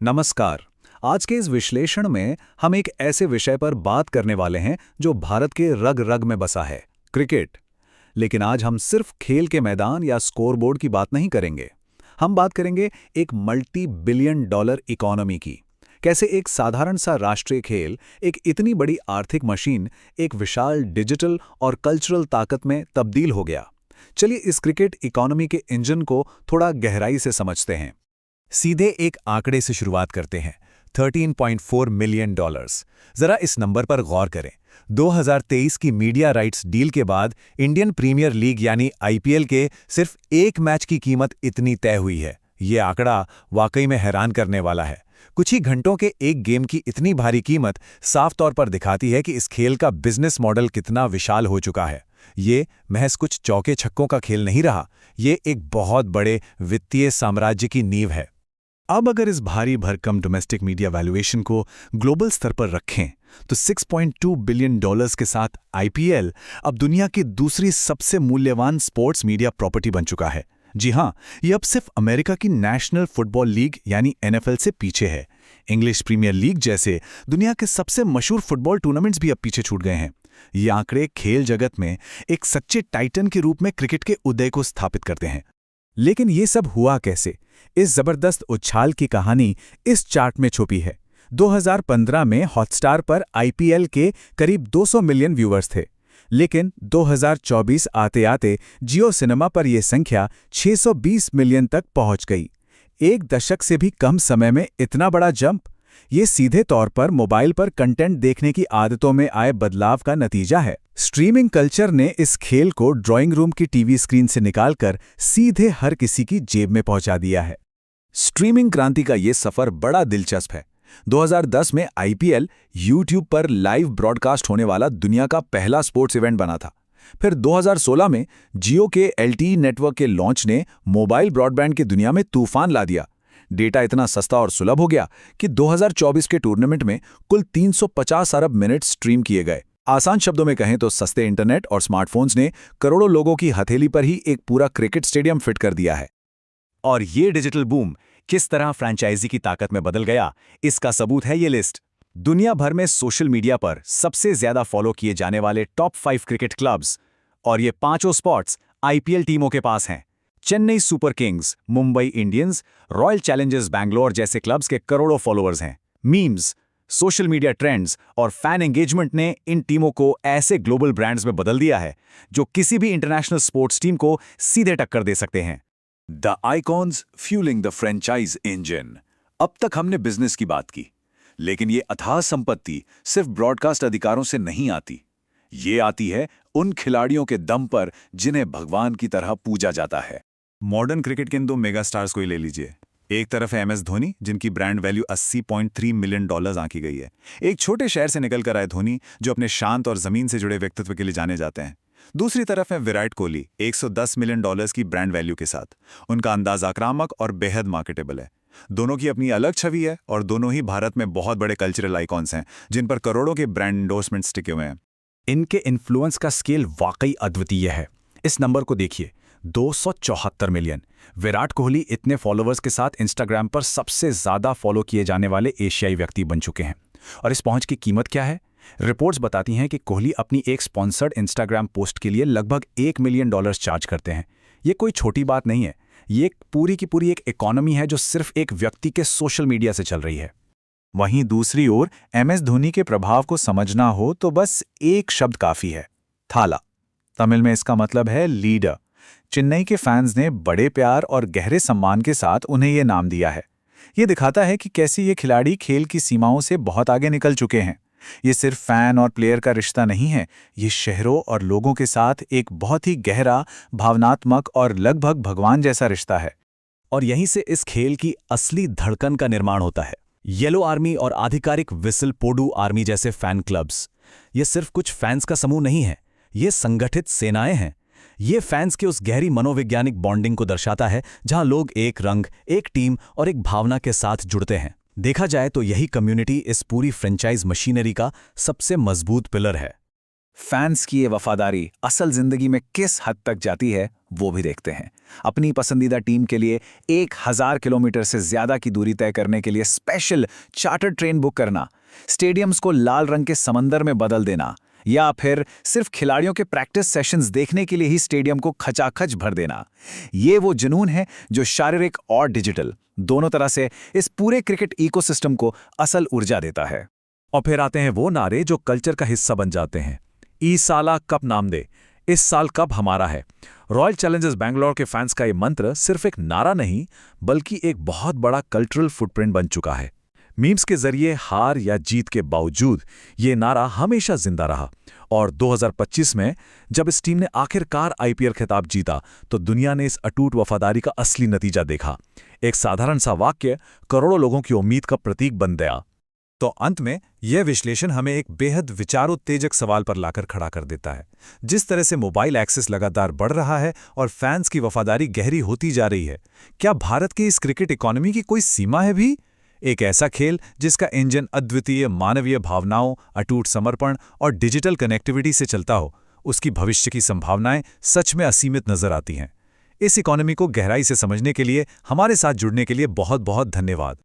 नमस्कार। आज के इस विश्लेषण में हम एक ऐसे विषय पर बात करने वाले हैं जो भारत के रग रग में बसा है, क्रिकेट। लेकिन आज हम सिर्फ खेल के मैदान या स्कोरबोर्ड की बात नहीं करेंगे। हम बात करेंगे एक मल्टी बिलियन डॉलर इकोनॉमी की। कैसे एक साधारण सा राष्ट्रीय खेल एक इतनी बड़ी आर्थिक मशीन एक विशाल डिजिटल और कल्चरल ताकत में तब्दील हो गया। चलिए इस क्रिकेट इकोनॉमी के इंजन को थोड़ा गहराई से समझते हैं। सीधे एक आंकड़े से शुरुआत करते हैं, 13.4 मिलियन डॉलर्स। जरा इस नंबर पर गौर करें। 2023 की मीडिया राइट्स डील के बाद इंडियन प्रीमियर लीग यानी आईपीएल के सिर्फ एक मैच की कीमत इतनी तय हुई है। ये आंकड़ा वाकई में हैरान करने वाला है। कुछ ही घंटों के एक गेम की इतनी भारी कीमत साफ तौर पर दिखाती है कि इस खेल का बिजनेस मॉडल कितना विशाल हो चुका है। ये महज कुछ चौके छक्कों का खेल नहीं रहा, ये एक बहुत बड़े वित्तीय साम्राज्य की नींव है। अब अगर इस भारी भरकम डोमेस्टिक मीडिया वैल्यूएशन को ग्लोबल स्तर पर रखें तो 6.2 बिलियन डॉलर्स के साथ आईपीएल अब दुनिया की दूसरी सबसे मूल्यवान स्पोर्ट्स मीडिया प्रॉपर्टी बन चुका है। जी हां, ये अब सिर्फ अमेरिका की नेशनल फुटबॉल लीग यानी एनएफएल से पीछे है। इंग्लिश प्रीमियर लीग जैसे दुनिया के सबसे मशहूर फुटबॉल टूर्नामेंट्स भी अब पीछे छूट गए हैं। ये आंकड़े खेल जगत में एक सच्चे टाइटन के रूप में क्रिकेट के उदय को स्थापित करते हैं। लेकिन ये सब हुआ कैसे? इस जबरदस्त उछाल की कहानी इस चार्ट में छुपी है। 2015 में हॉटस्टार पर आईपीएल के करीब 200 मिलियन व्यूअर्स थे, लेकिन 2024 आते-आते जियो सिनेमा पर यह संख्या 620 मिलियन तक पहुंच गई। एक दशक से भी कम समय में इतना बड़ा जंप, ये सीधे तौर पर मोबाइल पर कंटेंट देखने की आदतों में आए बदलाव का नतीजा है। स्ट्रीमिंग कल्चर ने इस खेल को ड्राइंग रूम की टीवी स्क्रीन से निकालकर सीधे हर किसी की जेब में पहुंचा दिया है। स्ट्रीमिंग क्रांति का ये सफर बड़ा दिलचस्प है। 2010 में आईपीएल यूट्यूब पर लाइव ब्रॉडकास्ट होने वाला दुनिया का पहला स्पोर्ट्स इवेंट बना था। फिर 2016 में जियो के एलटीई नेटवर्क के लॉन्च ने मोबाइल ब्रॉडबैंड की दुनिया में तूफान ला दिया। डेटा इतना सस्ता और सुलभ हो गया कि 2024 के टूर्नामेंट में कुल 350 अरब मिनट स्ट्रीम किए गए। आसान शब्दों में कहें तो सस्ते इंटरनेट और स्मार्टफोन्स ने करोड़ों लोगों की हथेली पर ही एक पूरा क्रिकेट स्टेडियम फिट कर दिया है। और ये डिजिटल बूम किस तरह फ्रेंचाइजी की ताकत में बदल गया, इसका सबूत है ये लिस्ट। दुनिया भर में सोशल मीडिया पर सबसे ज्यादा फॉलो किए जाने वाले टॉप 5 क्रिकेट क्लब्स, और ये पांचों स्पॉट्स आईपीएल टीमों के पास हैं। Chennai super Kings, Mumbai Indians, royal Challengers Bangalore जैसे क्लब्स के करोड़ों फॉलोअर्स हैं। मीम्स, सोशल मीडिया ट्रेंड्स और फैन एंगेजमेंट ने इन टीमों को ऐसे ग्लोबल ब्रांड्स में बदल दिया है जो किसी भी इंटरनेशनल स्पोर्ट्स टीम को सीधे टक्कर दे सकते हैं। The icons fuelling the franchise engine. अब तक हमने बिजनेस की बात की, लेकिन ये अथाह संपत्ति सिर्फ ब्रॉडकास्ट अधिकारों से नहीं आती। ये आती है उन खिलाड़ियों के दम पर जिन्हें भगवान की तरह पूजा जाता है। मॉडर्न क्रिकेट के इन दो मेगा स्टार्स को ही ले लीजिए। एक तरफ है एमएस धोनी, जिनकी ब्रांड वैल्यू 80.3 मिलियन डॉलर्स आंकी गई है। एक छोटे शहर से निकलकर आए धोनी, जो अपने शांत और जमीन से जुड़े व्यक्तित्व के लिए जाने जाते हैं। दूसरी तरफ है विराट कोहली, 110 मिलियन डॉलर्स की ब्रांड वैल्यू के साथ। उनका अंदाज आक्रामक और बेहद मार्केटेबल है। दोनों की अपनी अलग छवि है और दोनों ही भारत में बहुत बड़े कल्चरल आइकॉन्स हैं, जिन पर करोड़ों के ब्रांड एंडोर्समेंट्स टिके हुए हैं। इनके इन्फ्लुएंस का स्केल वाकई अद्वितीय है। इस नंबर को देखिए, 274 मिलियन। विराट कोहली इतने फॉलोअर्स के साथ इंस्टाग्राम पर सबसे ज्यादा फॉलो किए जाने वाले एशियाई व्यक्ति बन चुके हैं। और इस पहुंच की कीमत क्या है? रिपोर्ट्स बताती हैं कि कोहली अपनी एक स्पॉन्सर्ड इंस्टाग्राम पोस्ट के लिए लगभग $1 मिलियन चार्ज करते हैं। ये कोई छोटी बात नहीं है। ये पूरी की पूरी एक इकोनॉमी है जो सिर्फ एक व्यक्ति के सोशल मीडिया से चल रही है। वहीं दूसरी ओर एमएस धोनी के प्रभाव को समझना हो तो बस एक शब्द काफी है, थाला। तमिल में इसका मतलब है लीडर। चेन्नई के फैंस ने बड़े प्यार और गहरे सम्मान के साथ उन्हें ये नाम दिया है। ये दिखाता है कि कैसे ये खिलाड़ी खेल की सीमाओं से बहुत आगे निकल चुके हैं। ये सिर्फ फैन और प्लेयर का रिश्ता नहीं है, ये शहरों और लोगों के साथ एक बहुत ही गहरा, भावनात्मक और लगभग भगवान जैसा रिश्ता है। और यहीं से इस खेल की असली धड़कन का निर्माण होता है। येलो आर्मी और आधिकारिक विसल पोडू आर्मी जैसे फैन क्लब्स, ये सिर्फ कुछ फैंस का समूह नहीं है, ये संगठित सेनाएं हैं। ये फैंस के उस गहरी मनोवैज्ञानिक बॉन्डिंग को दर्शाता है जहां लोग एक रंग, एक टीम और एक भावना के साथ जुड़ते हैं। देखा जाए तो यही कम्युनिटी इस पूरी फ्रेंचाइज मशीनरी का सबसे मजबूत पिलर है। फैंस की ये वफादारी असल जिंदगी में किस हद तक जाती है वो भी देखते हैं। अपनी पसंदीदा टीम के लिए 1000 किलोमीटर से ज्यादा की दूरी तय करने के लिए स्पेशल चार्टर ट्रेन बुक करना, स्टेडियम्स को लाल रंग के समंदर में बदल देना, या फिर सिर्फ खिलाड़ियों के प्रैक्टिस सेशंस देखने के लिए ही स्टेडियम को खचाखच भर देना। ये वो जुनून है जो शारीरिक और डिजिटल दोनों तरह से इस पूरे क्रिकेट इकोसिस्टम को असल ऊर्जा देता है। और फिर आते हैं वो नारे जो कल्चर का हिस्सा बन जाते हैं। ई साला कप नाम दे, इस साल कप हमारा है। रॉयल चैलेंजर्स बैंगलोर के फैंस का ये मंत्र सिर्फ एक नारा नहीं बल्कि एक बहुत बड़ा कल्चरल फुटप्रिंट बन चुका है। मीम्स के जरिए हार या जीत के बावजूद ये नारा हमेशा जिंदा रहा। और 2025 में जब इस टीम ने आखिरकार आईपीएल खिताब जीता तो दुनिया ने इस अटूट वफादारी का असली नतीजा देखा। एक साधारण सा वाक्य करोड़ों लोगों की उम्मीद का प्रतीक बन गया। तो अंत में यह विश्लेषण हमें एक बेहद विचारोत्तेजक सवाल पर लाकर खड़ा कर देता है। जिस तरह से मोबाइल एक्सेस लगातार बढ़ रहा है और फैंस की वफादारी गहरी होती जा रही है, क्या भारत की इस क्रिकेट इकोनॉमी की कोई सीमा है भी? एक ऐसा खेल जिसका इंजन अद्वितीय मानवीय भावनाओं, अटूट समर्पण और डिजिटल कनेक्टिविटी से चलता हो, उसकी भविष्य की संभावनाएं सच में असीमित नजर आती हैं। इस इकोनॉमी को गहराई से समझने के लिए हमारे साथ जुड़ने के लिए बहुत बहुत धन्यवाद।